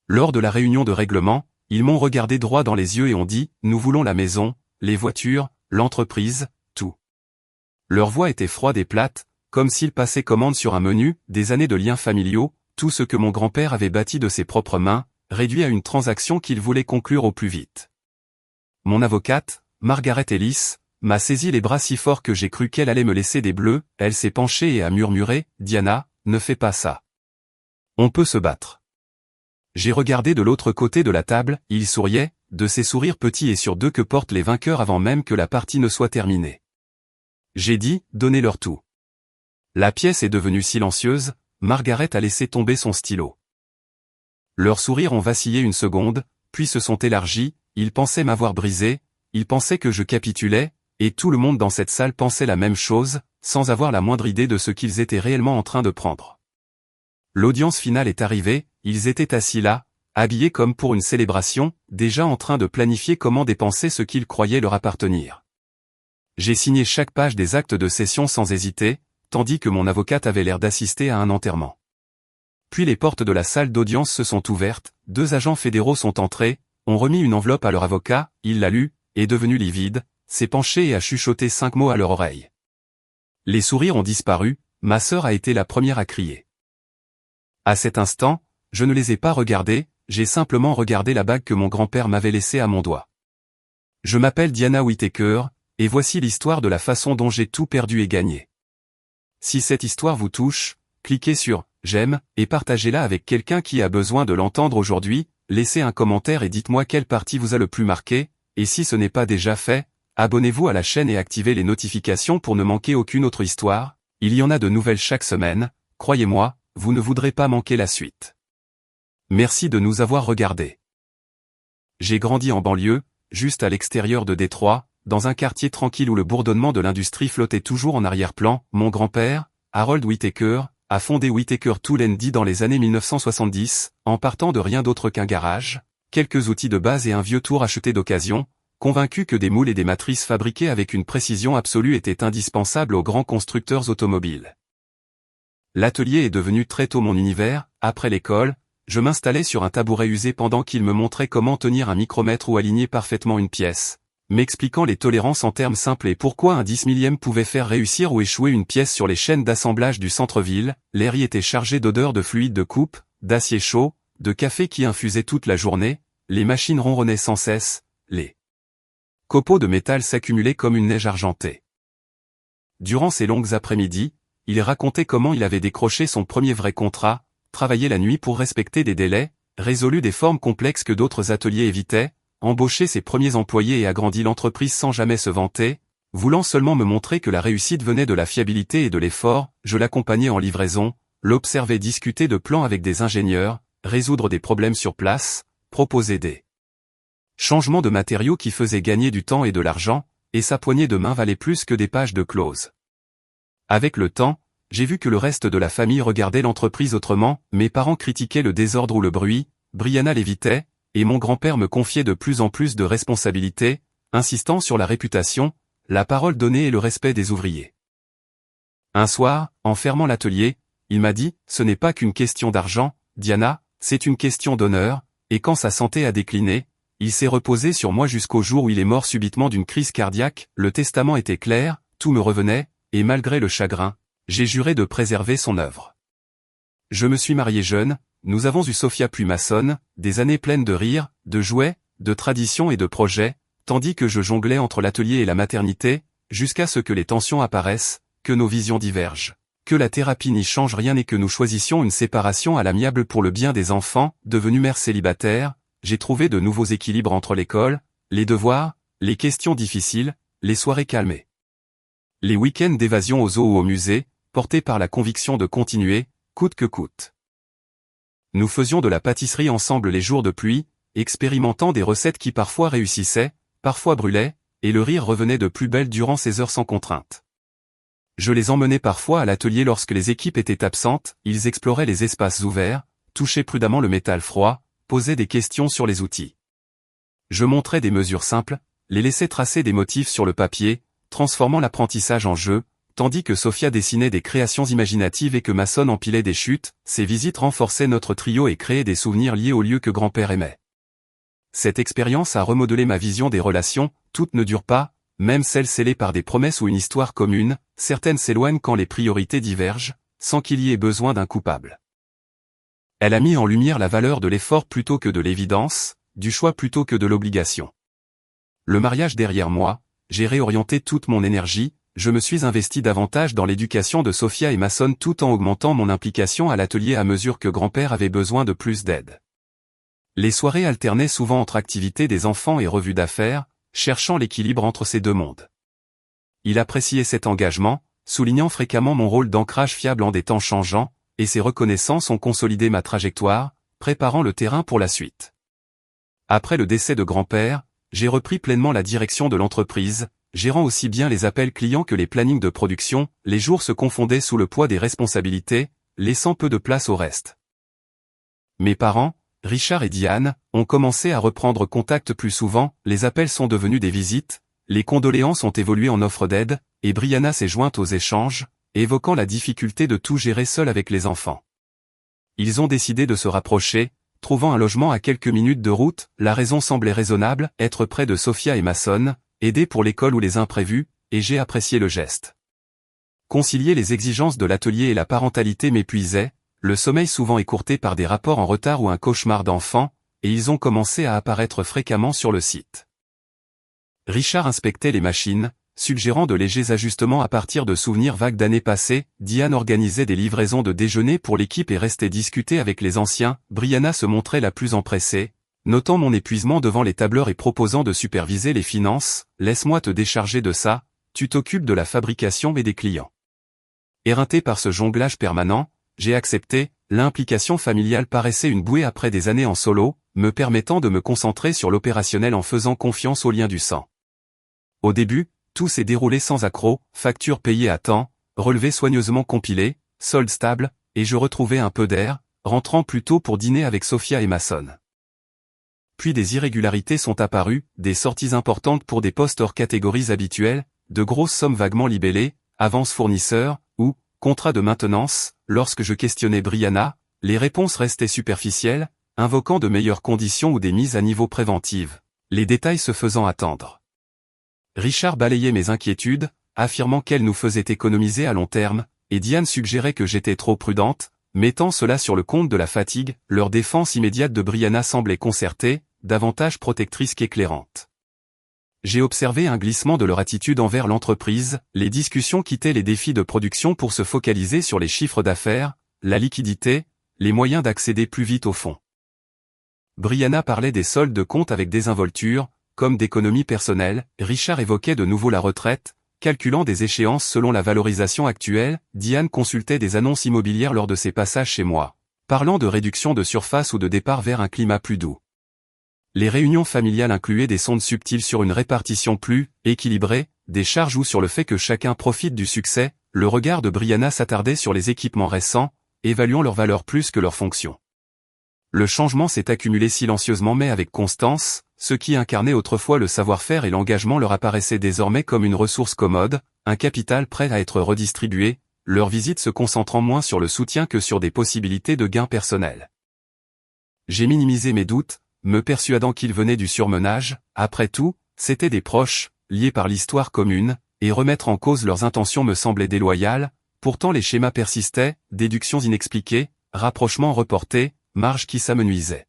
Lors de la réunion de règlement, ils m'ont regardé droit dans les yeux et ont dit « Nous voulons la maison, les voitures, l'entreprise, tout ». Leur voix était froide et plate, comme s'ils passaient commande sur un menu, des années de liens familiaux, tout ce que mon grand-père avait bâti de ses propres mains, réduit à une transaction qu'il voulait conclure au plus vite. Mon avocate, Margaret Ellis, m'a saisi les bras si fort que j'ai cru qu'elle allait me laisser des bleus. Elle s'est penchée et a murmuré « Diana, ne fais pas ça. On peut se battre ». J'ai regardé de l'autre côté de la table, il souriait, de ses sourires petits et sur deux que portent les vainqueurs avant même que la partie ne soit terminée. J'ai dit « Donnez-leur tout ». La pièce est devenue silencieuse, Margaret a laissé tomber son stylo. Leurs sourires ont vacillé une seconde, puis se sont élargis, ils pensaient m'avoir brisé, ils pensaient que je capitulais, et tout le monde dans cette salle pensait la même chose, sans avoir la moindre idée de ce qu'ils étaient réellement en train de prendre. L'audience finale est arrivée, ils étaient assis là, habillés comme pour une célébration, déjà en train de planifier comment dépenser ce qu'ils croyaient leur appartenir. J'ai signé chaque page des actes de cession sans hésiter, tandis que mon avocate avait l'air d'assister à un enterrement. Puis les portes de la salle d'audience se sont ouvertes, 2 agents fédéraux sont entrés, ont remis une enveloppe à leur avocat, il l'a lue, est devenu livide, s'est penché et a chuchoté 5 mots à leur oreille. Les sourires ont disparu, ma sœur a été la première à crier. À cet instant, je ne les ai pas regardés, j'ai simplement regardé la bague que mon grand-père m'avait laissée à mon doigt. Je m'appelle Diana Whittaker, et voici l'histoire de la façon dont j'ai tout perdu et gagné. Si cette histoire vous touche, cliquez sur « J'aime » et partagez-la avec quelqu'un qui a besoin de l'entendre aujourd'hui, laissez un commentaire et dites-moi quelle partie vous a le plus marqué, et si ce n'est pas déjà fait, abonnez-vous à la chaîne et activez les notifications pour ne manquer aucune autre histoire, il y en a de nouvelles chaque semaine, croyez-moi, vous ne voudrez pas manquer la suite. Merci de nous avoir regardés. J'ai grandi en banlieue, juste à l'extérieur de Détroit, dans un quartier tranquille où le bourdonnement de l'industrie flottait toujours en arrière-plan. Mon grand-père, Harold Whittaker, a fondé Whittaker Tool & Die dans les années 1970, en partant de rien d'autre qu'un garage, quelques outils de base et un vieux tour acheté d'occasion, convaincu que des moules et des matrices fabriquées avec une précision absolue étaient indispensables aux grands constructeurs automobiles. L'atelier est devenu très tôt mon univers. Après l'école, je m'installais sur un tabouret usé pendant qu'il me montrait comment tenir un micromètre ou aligner parfaitement une pièce, m'expliquant les tolérances en termes simples et pourquoi un 10 millième pouvait faire réussir ou échouer une pièce sur les chaînes d'assemblage du centre-ville. L'air y était chargé d'odeurs de fluide de coupe, d'acier chaud, de café qui infusait toute la journée, les machines ronronnaient sans cesse, les copeaux de métal s'accumulaient comme une neige argentée. Durant ces longues après-midi, il racontait comment il avait décroché son premier vrai contrat, travaillé la nuit pour respecter des délais, résolu des formes complexes que d'autres ateliers évitaient, embauché ses premiers employés et agrandi l'entreprise sans jamais se vanter, voulant seulement me montrer que la réussite venait de la fiabilité et de l'effort. Je l'accompagnais en livraison, l'observais discuter de plans avec des ingénieurs, résoudre des problèmes sur place, proposer des changements de matériaux qui faisaient gagner du temps et de l'argent, et sa poignée de main valait plus que des pages de clauses. Avec le temps, j'ai vu que le reste de la famille regardait l'entreprise autrement, mes parents critiquaient le désordre ou le bruit, Brianna l'évitait, et mon grand-père me confiait de plus en plus de responsabilités, insistant sur la réputation, la parole donnée et le respect des ouvriers. Un soir, en fermant l'atelier, il m'a dit « Ce n'est pas qu'une question d'argent, Diana, c'est une question d'honneur », et quand sa santé a décliné, il s'est reposé sur moi jusqu'au jour où il est mort subitement d'une crise cardiaque. Le testament était clair, tout me revenait, et malgré le chagrin, j'ai juré de préserver son œuvre. Je me suis marié jeune, nous avons eu Sophia puis Mason, des années pleines de rires, de jouets, de traditions et de projets, tandis que je jonglais entre l'atelier et la maternité, jusqu'à ce que les tensions apparaissent, que nos visions divergent, que la thérapie n'y change rien et que nous choisissions une séparation à l'amiable pour le bien des enfants. Devenue mère célibataire, j'ai trouvé de nouveaux équilibres entre l'école, les devoirs, les questions difficiles, les soirées calmées. Les week-ends d'évasion au zoo ou au musée, portés par la conviction de continuer, coûte que coûte. Nous faisions de la pâtisserie ensemble les jours de pluie, expérimentant des recettes qui parfois réussissaient, parfois brûlaient, et le rire revenait de plus belle durant ces heures sans contrainte. Je les emmenais parfois à l'atelier lorsque les équipes étaient absentes, ils exploraient les espaces ouverts, touchaient prudemment le métal froid, posaient des questions sur les outils. Je montrais des mesures simples, les laissais tracer des motifs sur le papier, transformant l'apprentissage en jeu, tandis que Sophia dessinait des créations imaginatives et que Mason empilait des chutes, ces visites renforçaient notre trio et créaient des souvenirs liés au lieu que grand-père aimait. Cette expérience a remodelé ma vision des relations, toutes ne durent pas, même celles scellées par des promesses ou une histoire commune, certaines s'éloignent quand les priorités divergent, sans qu'il y ait besoin d'un coupable. Elle a mis en lumière la valeur de l'effort plutôt que de l'évidence, du choix plutôt que de l'obligation. Le mariage derrière moi, j'ai réorienté toute mon énergie, je me suis investi davantage dans l'éducation de Sophia et Mason tout en augmentant mon implication à l'atelier à mesure que grand-père avait besoin de plus d'aide. Les soirées alternaient souvent entre activités des enfants et revues d'affaires, cherchant l'équilibre entre ces deux mondes. Il appréciait cet engagement, soulignant fréquemment mon rôle d'ancrage fiable en des temps changeants, et ses reconnaissances ont consolidé ma trajectoire, préparant le terrain pour la suite. Après le décès de grand-père, j'ai repris pleinement la direction de l'entreprise, gérant aussi bien les appels clients que les plannings de production, les jours se confondaient sous le poids des responsabilités, laissant peu de place au reste. Mes parents, Richard et Diane, ont commencé à reprendre contact plus souvent, les appels sont devenus des visites, les condoléances ont évolué en offres d'aide, et Brianna s'est jointe aux échanges, évoquant la difficulté de tout gérer seul avec les enfants. Ils ont décidé de se rapprocher, trouvant un logement à quelques minutes de route, la raison semblait raisonnable, être près de Sophia et Mason, aider pour l'école ou les imprévus, et j'ai apprécié le geste. Concilier les exigences de l'atelier et la parentalité m'épuisait, le sommeil souvent écourté par des rapports en retard ou un cauchemar d'enfant, et ils ont commencé à apparaître fréquemment sur le site. Richard inspectait les machines, suggérant de légers ajustements à partir de souvenirs vagues d'années passées, Diane organisait des livraisons de déjeuner pour l'équipe et restait discuter avec les anciens, Brianna se montrait la plus empressée, notant mon épuisement devant les tableurs et proposant de superviser les finances, laisse-moi te décharger de ça, tu t'occupes de la fabrication et des clients. Éreinté par ce jonglage permanent, j'ai accepté, l'implication familiale paraissait une bouée après des années en solo, me permettant de me concentrer sur l'opérationnel en faisant confiance aux liens du sang. Au début, tout s'est déroulé sans accroc, factures payées à temps, relevés soigneusement compilés, solde stable, et je retrouvais un peu d'air, rentrant plus tôt pour dîner avec Sophia et Mason. Puis des irrégularités sont apparues, des sorties importantes pour des postes hors catégories habituelles, de grosses sommes vaguement libellées, avances fournisseurs, ou, contrats de maintenance, lorsque je questionnais Brianna, les réponses restaient superficielles, invoquant de meilleures conditions ou des mises à niveau préventives, les détails se faisant attendre. Richard balayait mes inquiétudes, affirmant qu'elles nous faisaient économiser à long terme, et Diane suggérait que j'étais trop prudente, mettant cela sur le compte de la fatigue, leur défense immédiate de Brianna semblait concertée, davantage protectrice qu'éclairante. J'ai observé un glissement de leur attitude envers l'entreprise, les discussions quittaient les défis de production pour se focaliser sur les chiffres d'affaires, la liquidité, les moyens d'accéder plus vite au fonds. Brianna parlait des soldes de compte avec désinvolture, comme d'économie personnelle, Richard évoquait de nouveau la retraite, calculant des échéances selon la valorisation actuelle, Diane consultait des annonces immobilières lors de ses passages chez moi, parlant de réduction de surface ou de départ vers un climat plus doux. Les réunions familiales incluaient des sondes subtiles sur une répartition plus équilibrée, des charges ou sur le fait que chacun profite du succès, le regard de Brianna s'attardait sur les équipements récents, évaluant leur valeur plus que leur fonction. Le changement s'est accumulé silencieusement mais avec constance, ce qui incarnait autrefois le savoir-faire et l'engagement leur apparaissait désormais comme une ressource commode, un capital prêt à être redistribué, leurs visites se concentrant moins sur le soutien que sur des possibilités de gains personnels. J'ai minimisé mes doutes, me persuadant qu'ils venaient du surmenage, après tout, c'étaient des proches, liés par l'histoire commune, et remettre en cause leurs intentions me semblait déloyal, pourtant les schémas persistaient, déductions inexpliquées, rapprochements reportés, marges qui s'amenuisaient.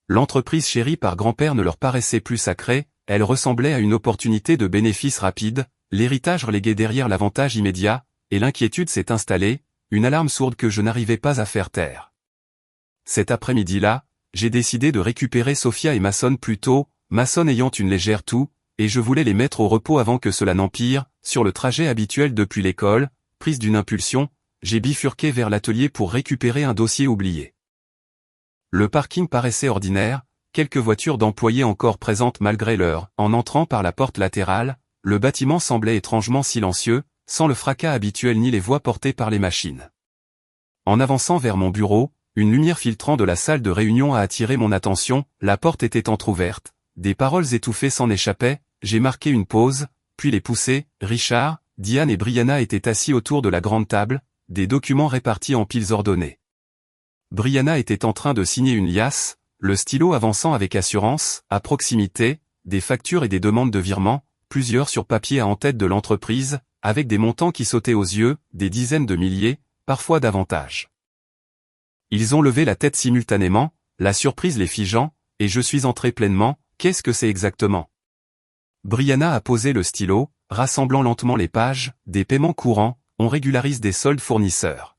L'entreprise chérie par grand-père ne leur paraissait plus sacrée, elle ressemblait à une opportunité de bénéfice rapide, l'héritage relégué derrière l'avantage immédiat, et l'inquiétude s'est installée, une alarme sourde que je n'arrivais pas à faire taire. Cet après-midi-là, j'ai décidé de récupérer Sophia et Mason plus tôt, Mason ayant une légère toux, et je voulais les mettre au repos avant que cela n'empire, sur le trajet habituel depuis l'école, prise d'une impulsion, j'ai bifurqué vers l'atelier pour récupérer un dossier oublié. Le parking paraissait ordinaire, quelques voitures d'employés encore présentes malgré l'heure. En entrant par la porte latérale, le bâtiment semblait étrangement silencieux, sans le fracas habituel ni les voix portées par les machines. En avançant vers mon bureau, une lumière filtrant de la salle de réunion a attiré mon attention, la porte était entr'ouverte, des paroles étouffées s'en échappaient, j'ai marqué une pause, puis les poussé, Richard, Diane et Brianna étaient assis autour de la grande table, des documents répartis en piles ordonnées. Brianna était en train de signer une liasse, le stylo avançant avec assurance, à proximité, des factures et des demandes de virement, plusieurs sur papier à en tête de l'entreprise, avec des montants qui sautaient aux yeux, des dizaines de milliers, parfois davantage. Ils ont levé la tête simultanément, la surprise les figeant, et je suis entré pleinement, qu'est-ce que c'est exactement? Brianna a posé le stylo, rassemblant lentement les pages, des paiements courants, on régularise des soldes fournisseurs.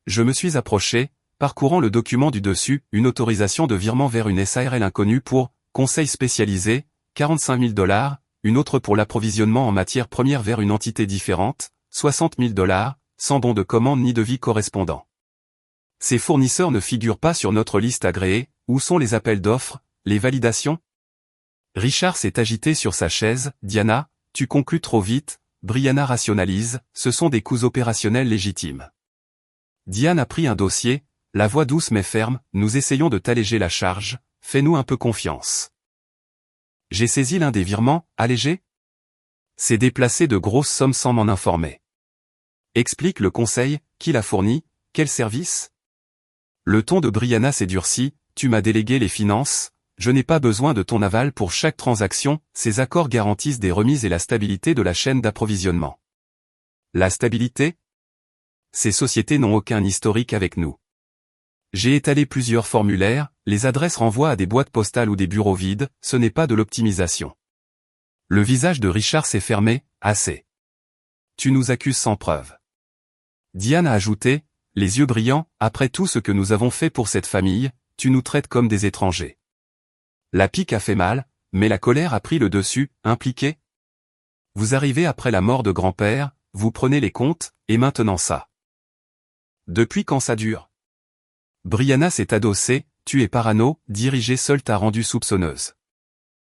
Je me suis approché, parcourant le document du dessus, une autorisation de virement vers une SARL inconnue pour, conseil spécialisé, 45 000 $, une autre pour l'approvisionnement en matières premières vers une entité différente, 60 000 $, sans bon de commande ni devis correspondant. Ces fournisseurs ne figurent pas sur notre liste agréée, où sont les appels d'offres, les validations? Richard s'est agité sur sa chaise, Diana, tu conclus trop vite, Brianna rationalise, ce sont des coûts opérationnels légitimes. Diane a pris un dossier, la voix douce mais ferme, nous essayons de t'alléger la charge, fais-nous un peu confiance. J'ai saisi l'un des virements, allégé? C'est déplacer de grosses sommes sans m'en informer. Explique le conseil, qui l'a fourni, quel service? Le ton de Brianna s'est durci, tu m'as délégué les finances, je n'ai pas besoin de ton aval pour chaque transaction, ces accords garantissent des remises et la stabilité de la chaîne d'approvisionnement. La stabilité? Ces sociétés n'ont aucun historique avec nous. J'ai étalé plusieurs formulaires, les adresses renvoient à des boîtes postales ou des bureaux vides, ce n'est pas de l'optimisation. Le visage de Richard s'est fermé, assez. Tu nous accuses sans preuve. Diane a ajouté, les yeux brillants, après tout ce que nous avons fait pour cette famille, tu nous traites comme des étrangers. La pique a fait mal, mais la colère a pris le dessus, impliqué. Vous arrivez après la mort de grand-père, vous prenez les comptes, et maintenant ça. Depuis quand ça dure? Brianna s'est adossée, tu es parano, diriger seul t'a rendue soupçonneuse.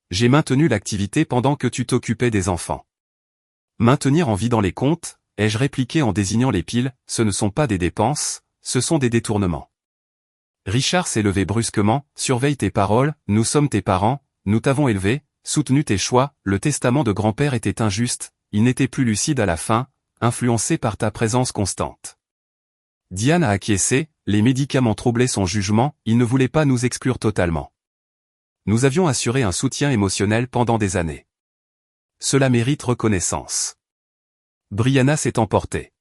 J'ai maintenu l'activité pendant que tu t'occupais des enfants. Maintenir en vie dans les comptes, ai-je répliqué en désignant les piles, ce ne sont pas des dépenses, ce sont des détournements. Richard s'est levé brusquement, surveille tes paroles, nous sommes tes parents, nous t'avons élevé, soutenu tes choix, le testament de grand-père était injuste, il n'était plus lucide à la fin, influencé par ta présence constante. Diane a acquiescé, les médicaments troublaient son jugement, il ne voulait pas nous exclure totalement. Nous avions assuré un soutien émotionnel pendant des années. Cela mérite reconnaissance. Brianna s'est emportée.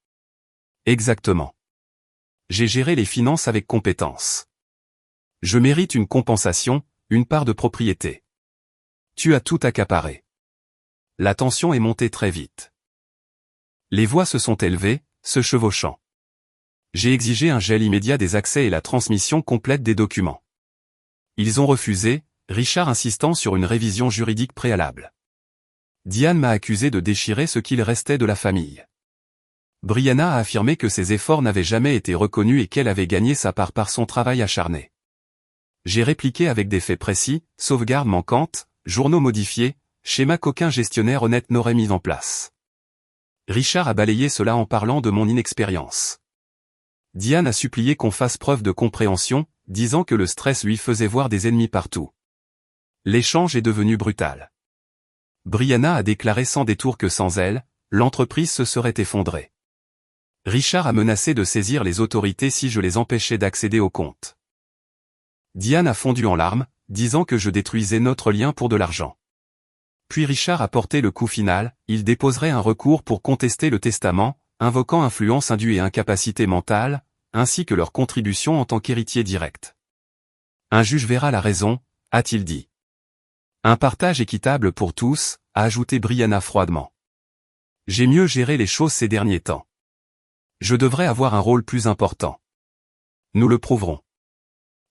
Exactement. J'ai géré les finances avec compétence. Je mérite une compensation, une part de propriété. Tu as tout accaparé. La tension est montée très vite. Les voix se sont élevées, se chevauchant. J'ai exigé un gel immédiat des accès et la transmission complète des documents. Ils ont refusé, Richard insistant sur une révision juridique préalable. Diane m'a accusé de déchirer ce qu'il restait de la famille. Brianna a affirmé que ses efforts n'avaient jamais été reconnus et qu'elle avait gagné sa part par son travail acharné. J'ai répliqué avec des faits précis, sauvegarde manquante, journaux modifiés, schéma qu'aucun gestionnaire honnête n'aurait mis en place. Richard a balayé cela en parlant de mon inexpérience. Diane a supplié qu'on fasse preuve de compréhension, disant que le stress lui faisait voir des ennemis partout. L'échange est devenu brutal. Brianna a déclaré sans détour que sans elle, l'entreprise se serait effondrée. Richard a menacé de saisir les autorités si je les empêchais d'accéder au compte. Diane a fondu en larmes, disant que je détruisais notre lien pour de l'argent. Puis Richard a porté le coup final, il déposerait un recours pour contester le testament, invoquant influence indue et incapacité mentale, ainsi que leur contribution en tant qu'héritier direct. Un juge verra la raison, a-t-il dit. Un partage équitable pour tous, a ajouté Brianna froidement. J'ai mieux géré les choses ces derniers temps. Je devrais avoir un rôle plus important. Nous le prouverons.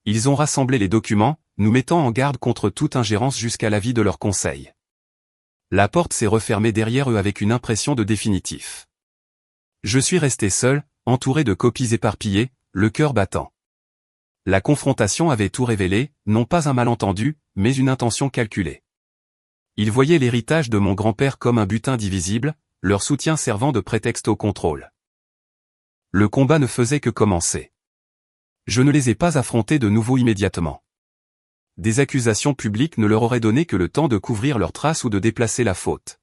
Ils ont rassemblé les documents, nous mettant en garde contre toute ingérence jusqu'à l'avis de leur conseil. La porte s'est refermée derrière eux avec une impression de définitif. Je suis resté seul, entouré de copies éparpillées, le cœur battant. La confrontation avait tout révélé, non pas un malentendu, mais une intention calculée. Ils voyaient l'héritage de mon grand-père comme un butin divisible, leur soutien servant de prétexte au contrôle. Le combat ne faisait que commencer. Je ne les ai pas affrontés de nouveau immédiatement. Des accusations publiques ne leur auraient donné que le temps de couvrir leurs traces ou de déplacer la faute.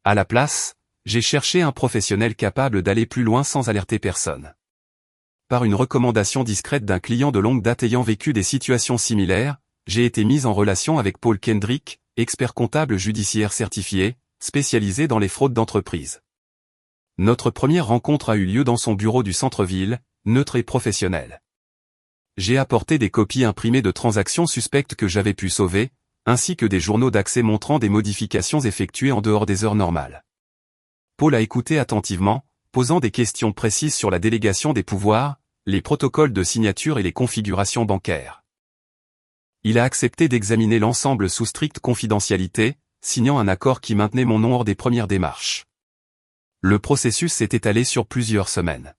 À la place, j'ai cherché un professionnel capable d'aller plus loin sans alerter personne. Par une recommandation discrète d'un client de longue date ayant vécu des situations similaires, j'ai été mise en relation avec Paul Kendrick, expert comptable judiciaire certifié, spécialisé dans les fraudes d'entreprise. Notre première rencontre a eu lieu dans son bureau du centre-ville, neutre et professionnel. J'ai apporté des copies imprimées de transactions suspectes que j'avais pu sauver, ainsi que des journaux d'accès montrant des modifications effectuées en dehors des heures normales. Paul a écouté attentivement, posant des questions précises sur la délégation des pouvoirs, les protocoles de signature et les configurations bancaires. Il a accepté d'examiner l'ensemble sous stricte confidentialité, signant un accord qui maintenait mon nom hors des premières démarches. Le processus s'est étalé sur plusieurs semaines.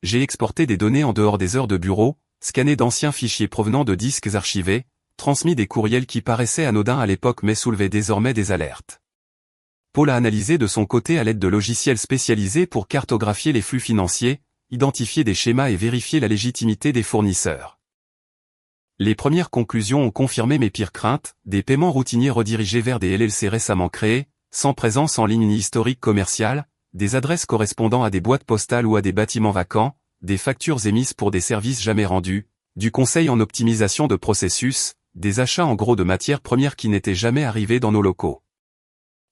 J'ai exporté des données en dehors des heures de bureau, scanné d'anciens fichiers provenant de disques archivés, transmis des courriels qui paraissaient anodins à l'époque mais soulevaient désormais des alertes. Paul a analysé de son côté à l'aide de logiciels spécialisés pour cartographier les flux financiers, identifier des schémas et vérifier la légitimité des fournisseurs. Les premières conclusions ont confirmé mes pires craintes, des paiements routiniers redirigés vers des LLC récemment créés, sans présence en ligne ni historique commercial, des adresses correspondant à des boîtes postales ou à des bâtiments vacants, des factures émises pour des services jamais rendus, du conseil en optimisation de processus, des achats en gros de matières premières qui n'étaient jamais arrivés dans nos locaux.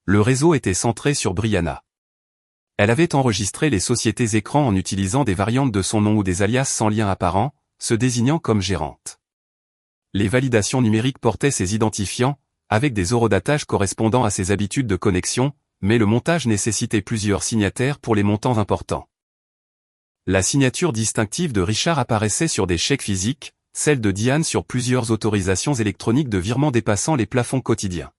Le réseau était centré sur Brianna. Elle avait enregistré les sociétés écrans en utilisant des variantes de son nom ou des alias sans lien apparent, se désignant comme gérante. Les validations numériques portaient ses identifiants, avec des horodatages correspondant à ses habitudes de connexion, mais le montage nécessitait plusieurs signataires pour les montants importants. La signature distinctive de Richard apparaissait sur des chèques physiques, celle de Diane sur plusieurs autorisations électroniques de virements dépassant les plafonds quotidiens.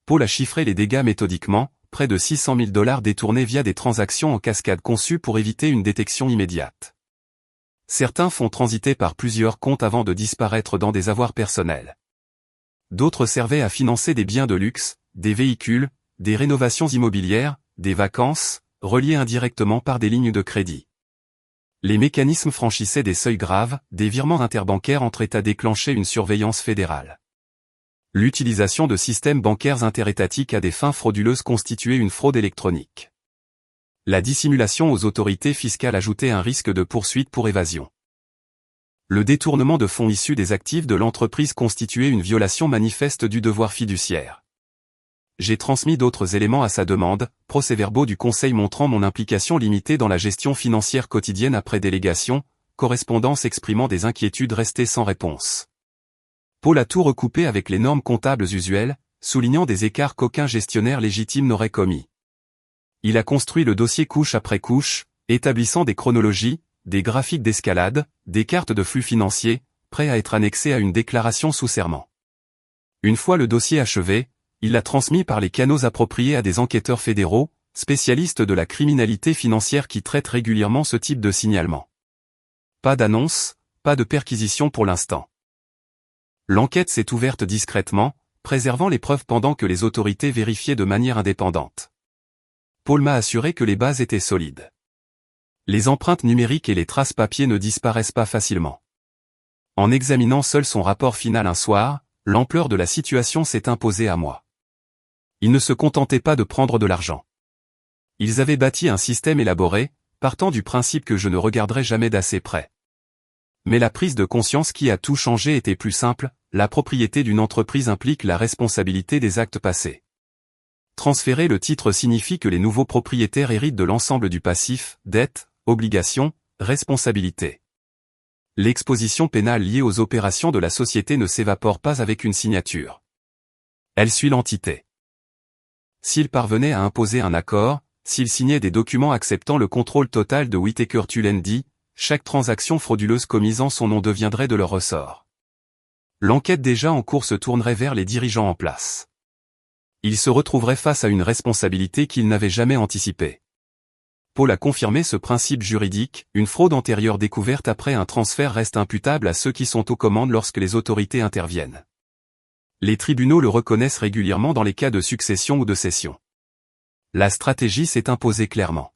Paul a chiffré les dégâts méthodiquement, près de 600 000 $ détournés via des transactions en cascade conçues pour éviter une détection immédiate. Certains font transiter par plusieurs comptes avant de disparaître dans des avoirs personnels. D'autres servaient à financer des biens de luxe, des véhicules, des rénovations immobilières, des vacances, reliés indirectement par des lignes de crédit. Les mécanismes franchissaient des seuils graves, des virements interbancaires entre États déclenchaient une surveillance fédérale. L'utilisation de systèmes bancaires interétatiques à des fins frauduleuses constituait une fraude électronique. La dissimulation aux autorités fiscales ajoutait un risque de poursuite pour évasion. Le détournement de fonds issus des actifs de l'entreprise constituait une violation manifeste du devoir fiduciaire. J'ai transmis d'autres éléments à sa demande, procès-verbaux du conseil montrant mon implication limitée dans la gestion financière quotidienne après délégation, correspondance exprimant des inquiétudes restées sans réponse. Paul a tout recoupé avec les normes comptables usuelles, soulignant des écarts qu'aucun gestionnaire légitime n'aurait commis. Il a construit le dossier couche après couche, établissant des chronologies, des graphiques d'escalade, des cartes de flux financiers, prêts à être annexés à une déclaration sous serment. Une fois le dossier achevé, il l'a transmis par les canaux appropriés à des enquêteurs fédéraux, spécialistes de la criminalité financière qui traitent régulièrement ce type de signalement. Pas d'annonce, pas de perquisition pour l'instant. L'enquête s'est ouverte discrètement, préservant les preuves pendant que les autorités vérifiaient de manière indépendante. Paul m'a assuré que les bases étaient solides. Les empreintes numériques et les traces papier ne disparaissent pas facilement. En examinant seul son rapport final un soir, l'ampleur de la situation s'est imposée à moi. Ils ne se contentaient pas de prendre de l'argent. Ils avaient bâti un système élaboré, partant du principe que je ne regarderais jamais d'assez près. Mais la prise de conscience qui a tout changé était plus simple, la propriété d'une entreprise implique la responsabilité des actes passés. Transférer le titre signifie que les nouveaux propriétaires héritent de l'ensemble du passif, dette, obligation, responsabilité. L'exposition pénale liée aux opérations de la société ne s'évapore pas avec une signature. Elle suit l'entité. S'il parvenait à imposer un accord, s'il signait des documents acceptant le contrôle total de Whittaker Tullendy, chaque transaction frauduleuse commise en son nom deviendrait de leur ressort. L'enquête déjà en cours se tournerait vers les dirigeants en place. Ils se retrouveraient face à une responsabilité qu'ils n'avaient jamais anticipée. Paul a confirmé ce principe juridique, une fraude antérieure découverte après un transfert reste imputable à ceux qui sont aux commandes lorsque les autorités interviennent. Les tribunaux le reconnaissent régulièrement dans les cas de succession ou de cession. La stratégie s'est imposée clairement.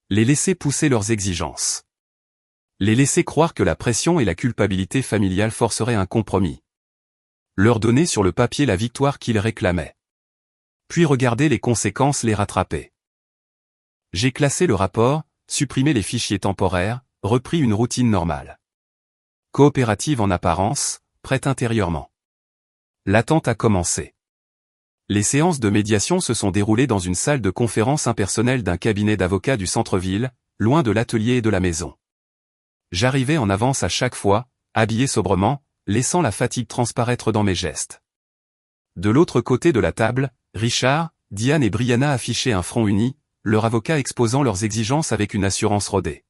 Les laisser pousser leurs exigences. Les laisser croire que la pression et la culpabilité familiale forceraient un compromis. Leur donner sur le papier la victoire qu'ils réclamaient. puis regarder les conséquences les rattraper. J'ai classé le rapport, supprimé les fichiers temporaires, repris une routine normale. Coopérative en apparence, prête intérieurement. L'attente a commencé. Les séances de médiation se sont déroulées dans une salle de conférence impersonnelle d'un cabinet d'avocats du centre-ville, loin de l'atelier et de la maison. J'arrivais en avance à chaque fois, habillé sobrement, laissant la fatigue transparaître dans mes gestes. De l'autre côté de la table, Richard, Diane et Brianna affichaient un front uni, leur avocat exposant leurs exigences avec une assurance rodée.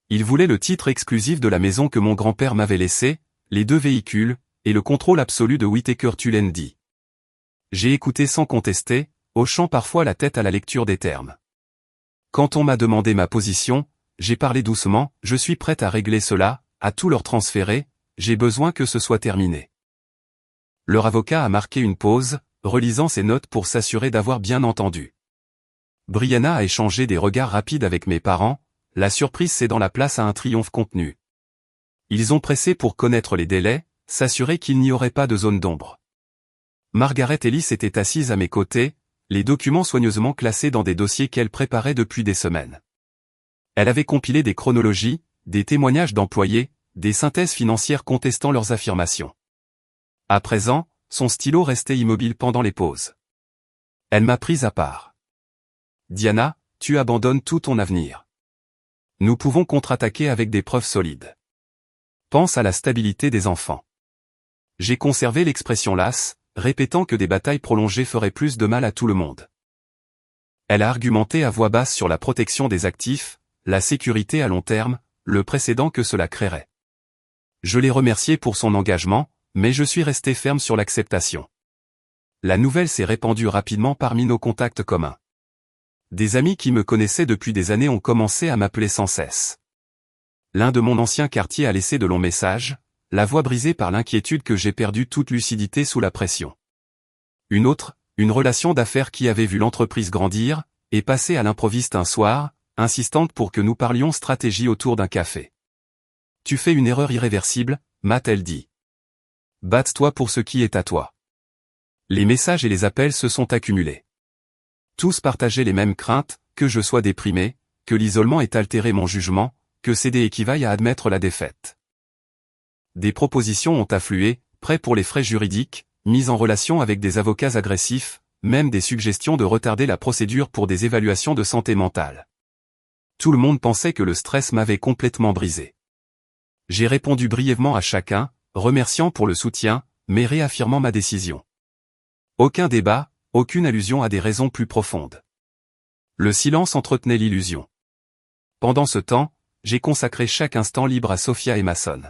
Ils voulaient le titre exclusif de la maison que mon grand-père m'avait laissé, les 2 véhicules, et le contrôle absolu de Whittaker Tullendy. J'ai écouté sans contester, hochant parfois la tête à la lecture des termes. Quand on m'a demandé ma position, j'ai parlé doucement, je suis prête à régler cela, à tout leur transférer, j'ai besoin que ce soit terminé. Leur avocat a marqué une pause, relisant ses notes pour s'assurer d'avoir bien entendu. Brianna a échangé des regards rapides avec mes parents, la surprise cédant la place à un triomphe contenu. Ils ont pressé pour connaître les délais, s'assurer qu'il n'y aurait pas de zone d'ombre. Margaret Ellis était assise à mes côtés, les documents soigneusement classés dans des dossiers qu'elle préparait depuis des semaines. Elle avait compilé des chronologies, des témoignages d'employés, des synthèses financières contestant leurs affirmations. À présent, son stylo restait immobile pendant les pauses. Elle m'a prise à part. « Diana, tu abandonnes tout ton avenir. Nous pouvons contre-attaquer avec des preuves solides. Pense à la stabilité des enfants. » J'ai conservé l'expression lasse, répétant que des batailles prolongées feraient plus de mal à tout le monde. Elle a argumenté à voix basse sur la protection des actifs, la sécurité à long terme, le précédent que cela créerait. Je l'ai remerciée pour son engagement, mais je suis resté ferme sur l'acceptation. La nouvelle s'est répandue rapidement parmi nos contacts communs. Des amis qui me connaissaient depuis des années ont commencé à m'appeler sans cesse. L'un de mon ancien quartier a laissé de longs messages, la voix brisée par l'inquiétude que j'ai perdu toute lucidité sous la pression. Une autre, une relation d'affaires qui avait vu l'entreprise grandir, est passée à l'improviste un soir, insistante pour que nous parlions stratégie autour d'un café. « Tu fais une erreur irréversible, m'a-t-elle dit. Batte-toi pour ce qui est à toi. » Les messages et les appels se sont accumulés. Tous partageaient les mêmes craintes, que je sois déprimé, que l'isolement ait altéré mon jugement, que céder équivaille à admettre la défaite. Des propositions ont afflué, prêts pour les frais juridiques, mises en relation avec des avocats agressifs, même des suggestions de retarder la procédure pour des évaluations de santé mentale. Tout le monde pensait que le stress m'avait complètement brisé. J'ai répondu brièvement à chacun, remerciant pour le soutien, mais réaffirmant ma décision. Aucun débat, aucune allusion à des raisons plus profondes. Le silence entretenait l'illusion. Pendant ce temps, j'ai consacré chaque instant libre à Sophia et Mason.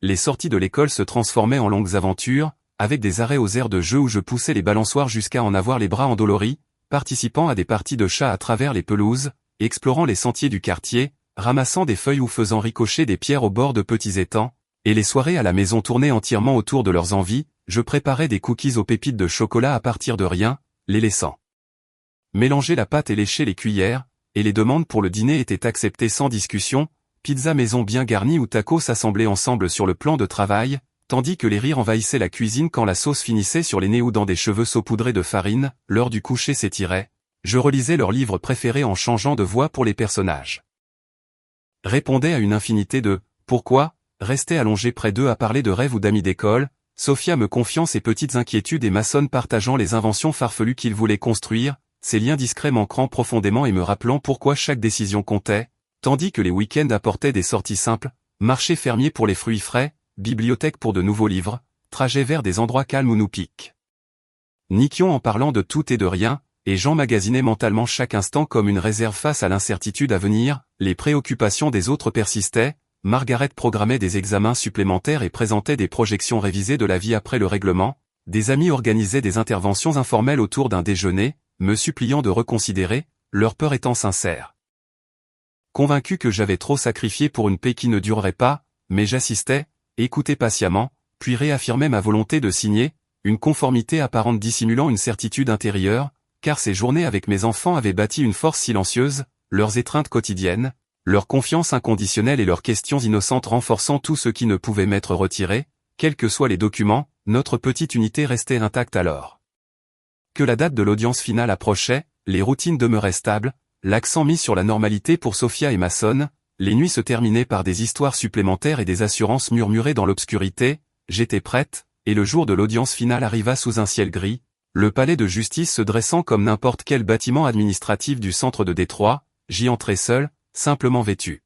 Les sorties de l'école se transformaient en longues aventures, avec des arrêts aux aires de jeu où je poussais les balançoires jusqu'à en avoir les bras endoloris, participant à des parties de chat à travers les pelouses, explorant les sentiers du quartier, ramassant des feuilles ou faisant ricocher des pierres au bord de petits étangs, et les soirées à la maison tournaient entièrement autour de leurs envies, je préparais des cookies aux pépites de chocolat à partir de rien, les laissant mélanger la pâte et lécher les cuillères, et les demandes pour le dîner étaient acceptées sans discussion, pizza maison bien garnie ou tacos assemblés ensemble sur le plan de travail, tandis que les rires envahissaient la cuisine quand la sauce finissait sur les nez ou dans des cheveux saupoudrés de farine, l'heure du coucher s'étirait, je relisais leurs livres préférés en changeant de voix pour les personnages. Répondait à une infinité de « pourquoi ?» restait allongé près d'eux à parler de rêves ou d'amis d'école, Sophia me confiant ses petites inquiétudes et Mason partageant les inventions farfelues qu'il voulait construire, ses liens discrets m'ancrant profondément et me rappelant pourquoi chaque décision comptait, tandis que les week-ends apportaient des sorties simples, marché fermier pour les fruits frais, bibliothèque pour de nouveaux livres, trajet vers des endroits calmes où nous pique. Niquions en parlant de tout et de rien, et j'emmagasinais mentalement chaque instant comme une réserve face à l'incertitude à venir, les préoccupations des autres persistaient, Margaret programmait des examens supplémentaires et présentait des projections révisées de la vie après le règlement, des amis organisaient des interventions informelles autour d'un déjeuner, me suppliant de reconsidérer, leur peur étant sincère. Convaincu que j'avais trop sacrifié pour une paix qui ne durerait pas, mais j'assistais, écoutais patiemment, puis réaffirmais ma volonté de signer, une conformité apparente dissimulant une certitude intérieure, car ces journées avec mes enfants avaient bâti une force silencieuse, leurs étreintes quotidiennes, leur confiance inconditionnelle et leurs questions innocentes renforçant tout ce qui ne pouvait m'être retiré, quels que soient les documents, notre petite unité restait intacte alors. Que la date de l'audience finale approchait, les routines demeuraient stables, l'accent mis sur la normalité pour Sophia et Mason, les nuits se terminaient par des histoires supplémentaires et des assurances murmurées dans l'obscurité, j'étais prête, et le jour de l'audience finale arriva sous un ciel gris, le palais de justice se dressant comme n'importe quel bâtiment administratif du centre de Détroit, j'y entrai seul, simplement vêtu.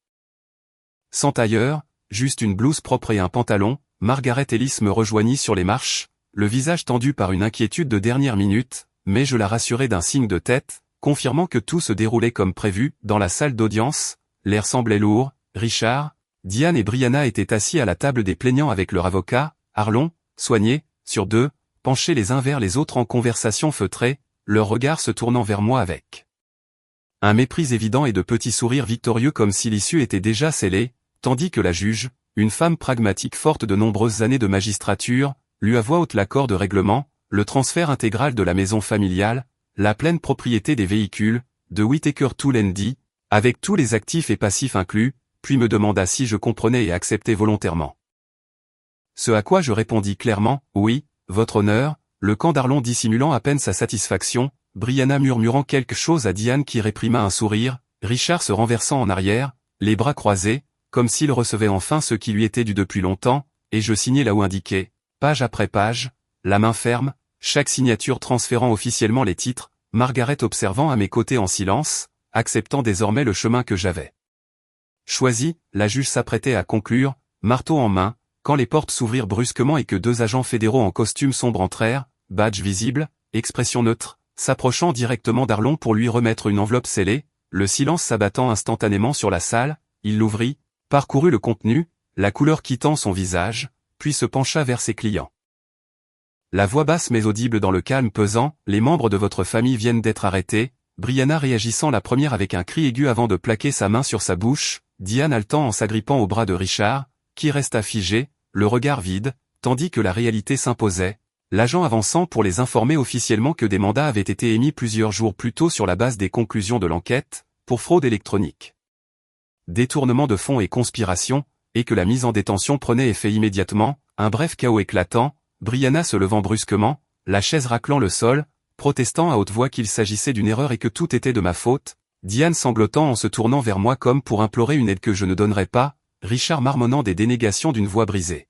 Sans tailleur, juste une blouse propre et un pantalon, Margaret Ellis me rejoignit sur les marches, le visage tendu par une inquiétude de dernière minute, mais je la rassurai d'un signe de tête, confirmant que tout se déroulait comme prévu. Dans la salle d'audience, l'air semblait lourd, Richard, Diane et Brianna étaient assis à la table des plaignants avec leur avocat, Arlon, soigné, sur deux, penchés les uns vers les autres en conversation feutrée, leurs regards se tournant vers moi avec un mépris évident et de petits sourires victorieux comme si l'issue était déjà scellée, tandis que la juge, une femme pragmatique forte de nombreuses années de magistrature, lut à voix haute l'accord de règlement, le transfert intégral de la maison familiale, la pleine propriété des véhicules, de Whittaker to Landy, avec tous les actifs et passifs inclus, puis me demanda si je comprenais et acceptais volontairement. Ce à quoi je répondis clairement, oui, votre honneur, le camp d'Arlon dissimulant à peine sa satisfaction, Brianna murmurant quelque chose à Diane qui réprima un sourire, Richard se renversant en arrière, les bras croisés, comme s'il recevait enfin ce qui lui était dû depuis longtemps, et je signai là où indiqué, page après page, la main ferme, chaque signature transférant officiellement les titres, Margaret observant à mes côtés en silence, acceptant désormais le chemin que j'avais choisi. La juge s'apprêtait à conclure, marteau en main, quand les portes s'ouvrirent brusquement et que deux agents fédéraux en costume sombre entrèrent, badge visible, expression neutre, s'approchant directement d'Arlon pour lui remettre une enveloppe scellée, le silence s'abattant instantanément sur la salle, il l'ouvrit, parcourut le contenu, la couleur quittant son visage, puis se pencha vers ses clients. La voix basse mais audible dans le calme pesant, les membres de votre famille viennent d'être arrêtés, Brianna réagissant la première avec un cri aigu avant de plaquer sa main sur sa bouche, Diane haletant en s'agrippant au bras de Richard, qui resta figé, le regard vide, tandis que la réalité s'imposait, l'agent avançant pour les informer officiellement que des mandats avaient été émis plusieurs jours plus tôt sur la base des conclusions de l'enquête, pour fraude électronique, détournement de fonds et conspiration, et que la mise en détention prenait effet immédiatement. Un bref chaos éclatant, Brianna se levant brusquement, la chaise raclant le sol, protestant à haute voix qu'il s'agissait d'une erreur et que tout était de ma faute, Diane sanglotant en se tournant vers moi comme pour implorer une aide que je ne donnerais pas, Richard marmonnant des dénégations d'une voix brisée.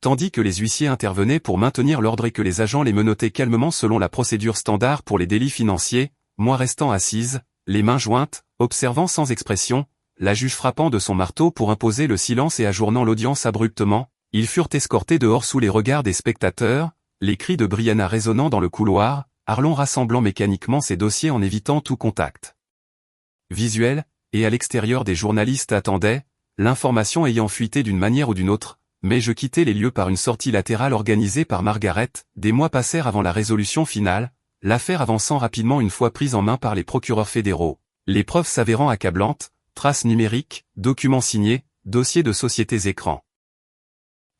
Tandis que les huissiers intervenaient pour maintenir l'ordre et que les agents les menottaient calmement selon la procédure standard pour les délits financiers, moi restant assise, les mains jointes, observant sans expression, la juge frappant de son marteau pour imposer le silence et ajournant l'audience abruptement, ils furent escortés dehors sous les regards des spectateurs, les cris de Brianna résonnant dans le couloir, Arlon rassemblant mécaniquement ses dossiers en évitant tout contact visuel, et à l'extérieur des journalistes attendaient, l'information ayant fuité d'une manière ou d'une autre, mais je quittai les lieux par une sortie latérale organisée par Margaret. Des mois passèrent avant la résolution finale, l'affaire avançant rapidement une fois prise en main par les procureurs fédéraux, les preuves s'avérant accablantes, traces numériques, documents signés, dossiers de sociétés écrans.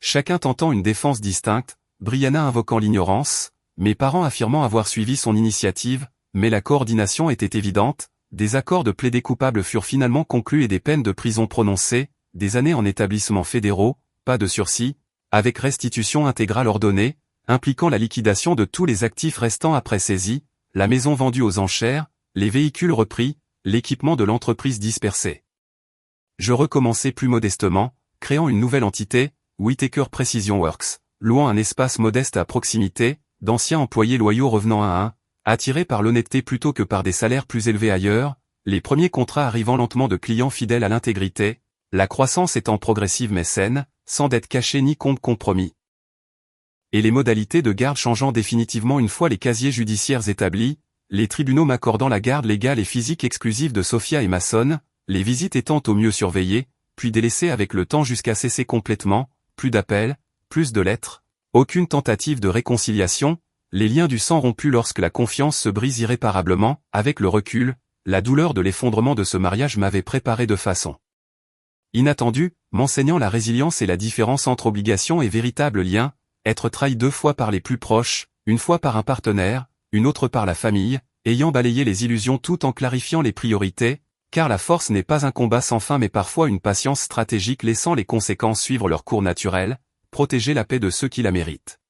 Chacun tentant une défense distincte, Brianna invoquant l'ignorance, mes parents affirmant avoir suivi son initiative, mais la coordination était évidente, des accords de plaidés coupables furent finalement conclus et des peines de prison prononcées, des années en établissements fédéraux, pas de sursis, avec restitution intégrale ordonnée, impliquant la liquidation de tous les actifs restants après saisie, la maison vendue aux enchères, les véhicules repris, l'équipement de l'entreprise dispersé. Je recommençai plus modestement, créant une nouvelle entité, Whittaker Precision Works, louant un espace modeste à proximité, d'anciens employés loyaux revenant à un, attirés par l'honnêteté plutôt que par des salaires plus élevés ailleurs, les premiers contrats arrivant lentement de clients fidèles à l'intégrité, la croissance étant progressive mais saine, sans dette cachée ni compte compromis. Et les modalités de garde changeant définitivement une fois les casiers judiciaires établis, les tribunaux m'accordant la garde légale et physique exclusive de Sophia et Mason, les visites étant au mieux surveillées, puis délaissées avec le temps jusqu'à cesser complètement, plus d'appels, plus de lettres, aucune tentative de réconciliation, les liens du sang rompus lorsque la confiance se brise irréparablement, avec le recul, la douleur de l'effondrement de ce mariage m'avait préparé de façon inattendue, m'enseignant la résilience et la différence entre obligation et véritable lien, être trahi 2 fois par les plus proches, une fois par un partenaire, une autre par la famille, ayant balayé les illusions tout en clarifiant les priorités, car la force n'est pas un combat sans fin mais parfois une patience stratégique laissant les conséquences suivre leur cours naturel, protéger la paix de ceux qui la méritent.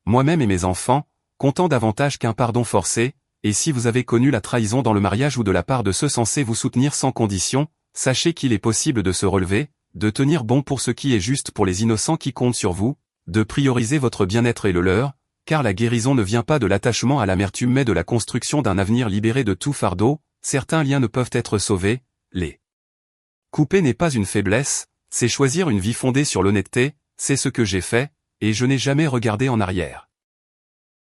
Moi-même et mes enfants, comptant davantage qu'un pardon forcé, et si vous avez connu la trahison dans le mariage ou de la part de ceux censés vous soutenir sans condition, sachez qu'il est possible de se relever, de tenir bon pour ce qui est juste pour les innocents qui comptent sur vous, de prioriser votre bien-être et le leur, car la guérison ne vient pas de l'attachement à l'amertume mais de la construction d'un avenir libéré de tout fardeau. Certains liens ne peuvent être sauvés, les couper n'est pas une faiblesse, c'est choisir une vie fondée sur l'honnêteté, c'est ce que j'ai fait, et je n'ai jamais regardé en arrière.